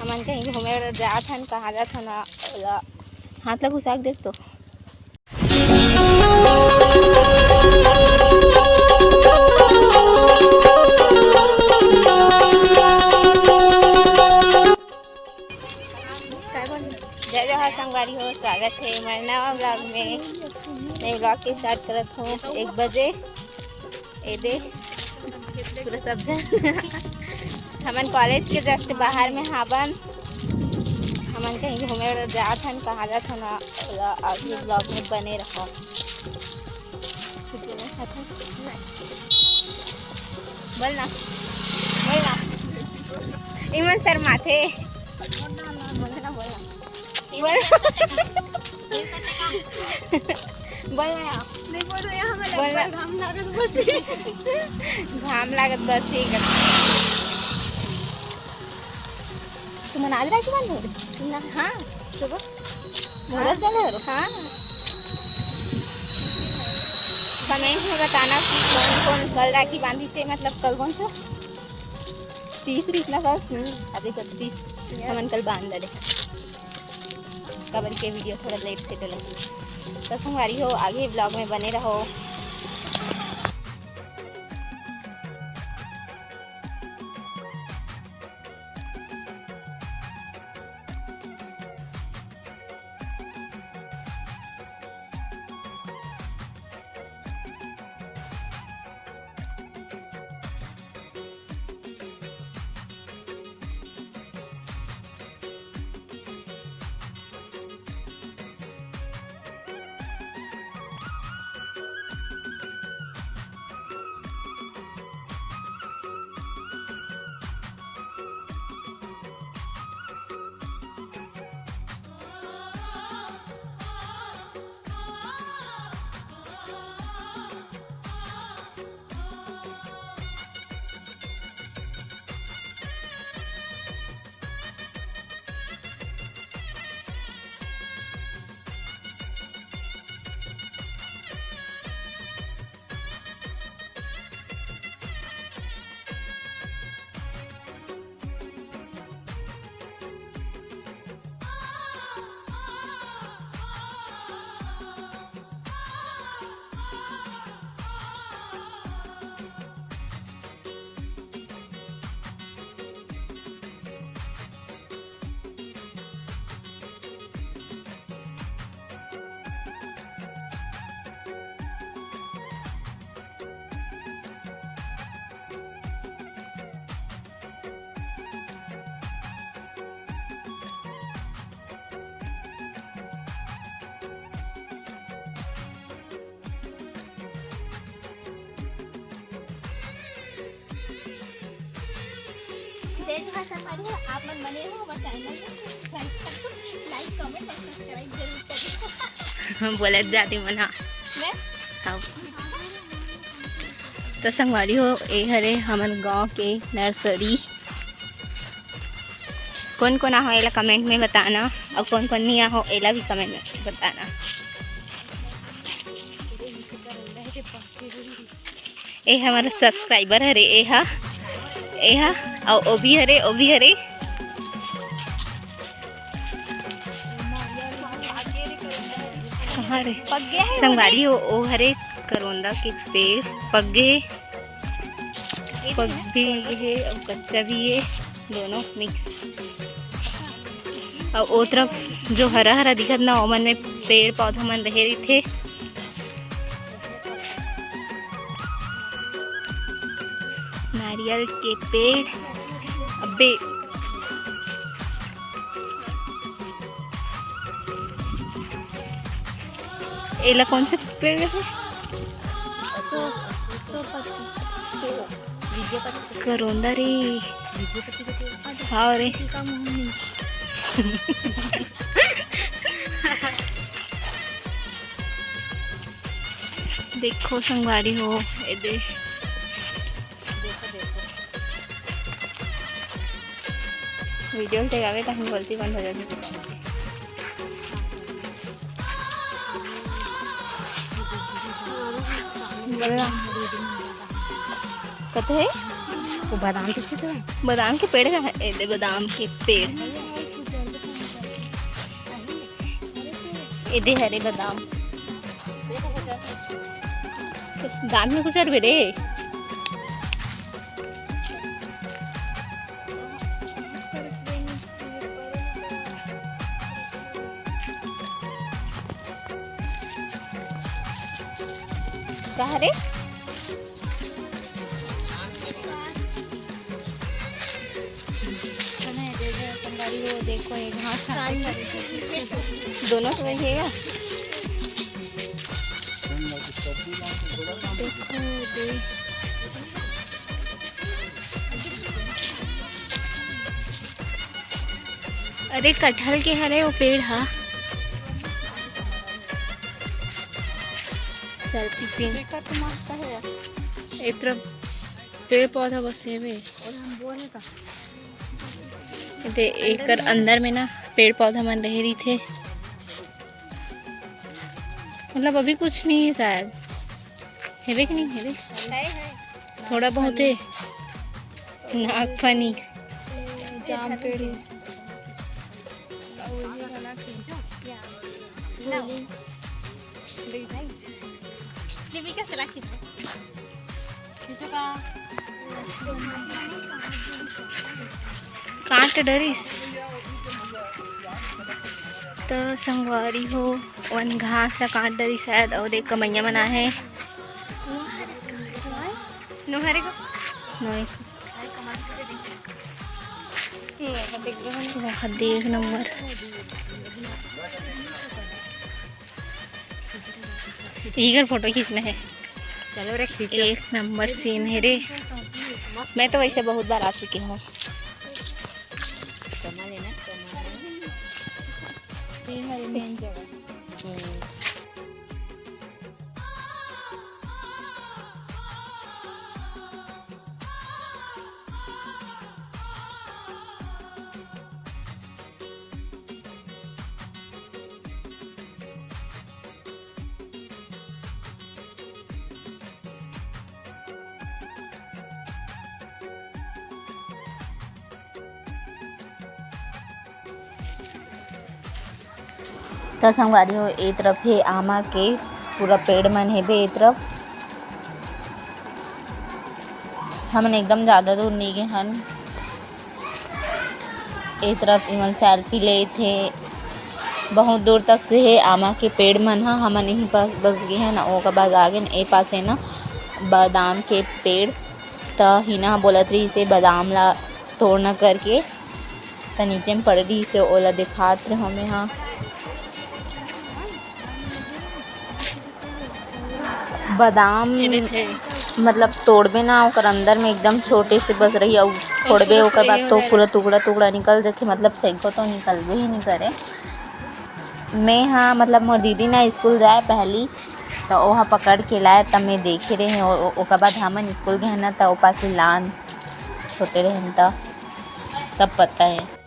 हमन कहीं घूमे जात हन, कहाँ जात हन हाथ ला घुसा के देख तो जय जवाहर संगवारी हो। स्वागत है मेरे नवा ब्लॉग में। नए ब्लॉग के स्टार्ट करत हूँ 1 बजे। ए दे पूरा सब जन हमन कॉलेज के जस्ट बाहर में हावन। हमन कहीं घूमे जात हन, कहाँ जात हन आगे ब्लॉग में बने रहो। बोल ना इमन सर माथे घाम लागत बस तुम आज राखी बांध ना। हाँ सुबह मुहूर्त डाले हाँ। कमेंट में बताना कि कौन कौन कल राखी बांधी से, मतलब कल कौन सा 30 ना कल अभी 31 हमन कल बांध डाले। कबर के वीडियो थोड़ा लेट से डले तो संगवारी हो, आगे ब्लॉग में बने रहो। आप मन बने रहो, हमारे चैनल को लाइक कमेंट और सब्सक्राइब जरूर करें। बोलत जाती मना हाँ। तो संगवारी हो, ए हरे हमन गांव के नर्सरी। कौन कौन हो एला कमेंट में बताना, और कौन कौन नहीं हो एला भी कमेंट में बताना। ए हमारा सब्सक्राइबर हरे ए हा और ओ भी हरे कहाँ रे संगवारी हो। ओ हरे करोंदा के पेड़ पग भी है और कच्चा भी है, दोनों मिक्स। और ओ तरफ जो हरा हरा दिखत ना, ओ मन में पेड़ पौधा मन रहे थे। नारियल के पेड़ अबे एला कौन से पेड़ है? करोंदा रे हाँ रे देखो संगवारी हो ए दे वीडियो लगावे तो गलती बंद हो जाती। कते वो बादाम बादाम के पेड़ का है। ये बादाम के पेड़, ये हरे बादाम दाम में कुछ रे। कहाँ रे? देखो ये घास दोनों समझिएगा। अरे कटहल के हरे वो पेड़ हा सेल्फी पिन देखा तो मस्त है। एक तरफ पेड़ पौधा बस है वे और हम बोले का एक अंदर में ना पेड़ पौधा मन रह रही थे, मतलब अभी कुछ नहीं है शायद, है वे कि नहीं है वे? थोड़ा बहुत है। नागफनी जाम पेड़ है। काट डरिस तो संगवारी हो वन घास का काट डरी शायद। और देख कमैया बना है नोहरे को देख नंबर इधर फोटो खींचना है। चलो रे एक नंबर सीन है रे। मैं तो वैसे बहुत बार आ चुकी हूँ। तो संगवारी हो ए तरफ है आमा के पूरा पेड़ मन है बे। ए तरफ हमन एकदम ज़्यादा दूर नहीं गए हन। ए तरफ इमन सेल्फी ले थे, बहुत दूर तक से है आमा के पेड़ मन हा। हमन यहीं पास बस गए हैं ना, ओकर बाद आगे ए पास है ना बादाम के पेड़। तो हिना बोलत रही से बादाम ला तोड़ना करके तो नीचे में पड़ रही से ओला दिखात रहे हमें। हाँ बादाम मतलब तोड़बे ना ओकर अंदर में एकदम छोटे से बस रही और तोड़बे ओकर बाद तो पूरा टुकड़ा टुकड़ा निकल जाते, मतलब सैको तो निकलबे ही नहीं करे। मैं हाँ मतलब मोर दीदी ना स्कूल जाए पहली तो वहाँ पकड़ के लाए तब मैं देखे रहे हैं। ओकर बाद हमन स्कूल गए ना तो पास लान छोटे रहे तब पता है।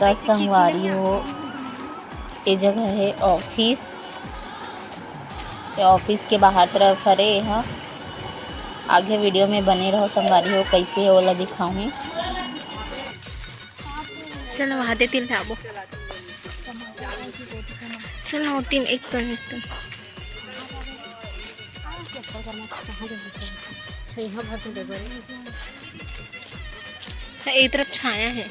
तो संगवारी हो ये जगह है ऑफिस। ऑफिस के बाहर तरफ हरे यहाँ आगे वीडियो में बने रहो संगवारी हो कैसे है वाला दिखाऊँ। चलो वहाँ दे तीन ढाबो चलो तीन एक टन एक तरफ छाया है।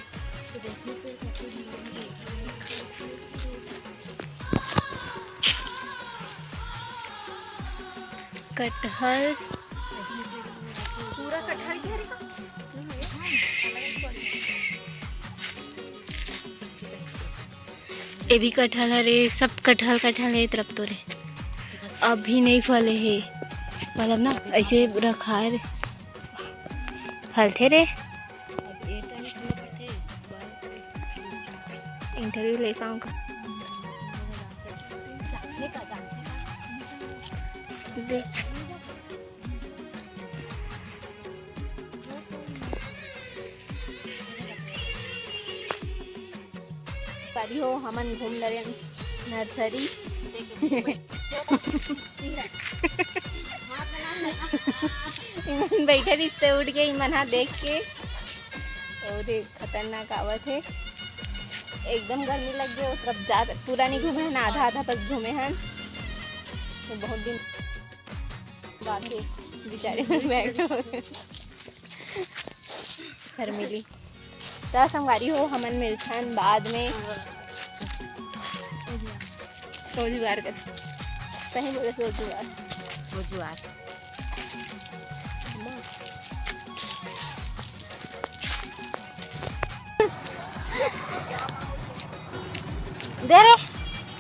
कटहल पूरा कटहल ये भी कटहल है रे, सब कटहल है तरफ तो रे। अभी नहीं फले है, मतलब ना ऐसे रखा है रे, फल थे रे। इंटरव्यू लेकर आऊँगा। दे। गाड़ी हो हमन घूम रहे नर्सरी। इमन बैठे रिश्ते उठ गए इमन हा देख के और खतरनाक आवत है। एकदम गर्मी लग गई। तरफ ज्यादा पूरा नहीं घूमे हैं, आधा आधा बस घूमे हैं। तो बहुत दिन बाद बेचारे बैठ शर्मिली तो संगवारी हो हमन मिलथन बाद में। रोजगार कर कहीं बोले रोजगार दे रे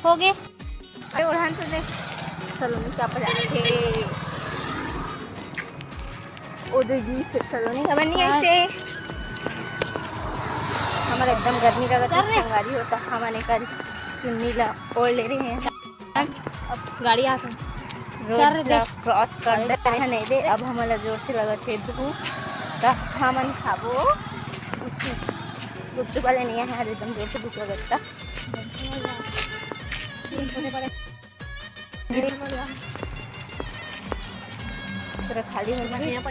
हो गए। अरे उड़ान तो दे सलोनी का पजाते उधर जी सलोनी खबर नहीं ऐसे हमारे एकदम गर्मी लगत है। संगवारी होता हमने कर चुन्नी ला ओढ़ ले रहे हैं। अब गाड़ी आते रोड क्रॉस कर दे रहे हैं। नहीं दे अब हमारा जोर से लगत है धूप तो हमन खाबो गुप्चुप वाले नहीं है एकदम जोर से भूख लगता। पूरा खाली हो गया।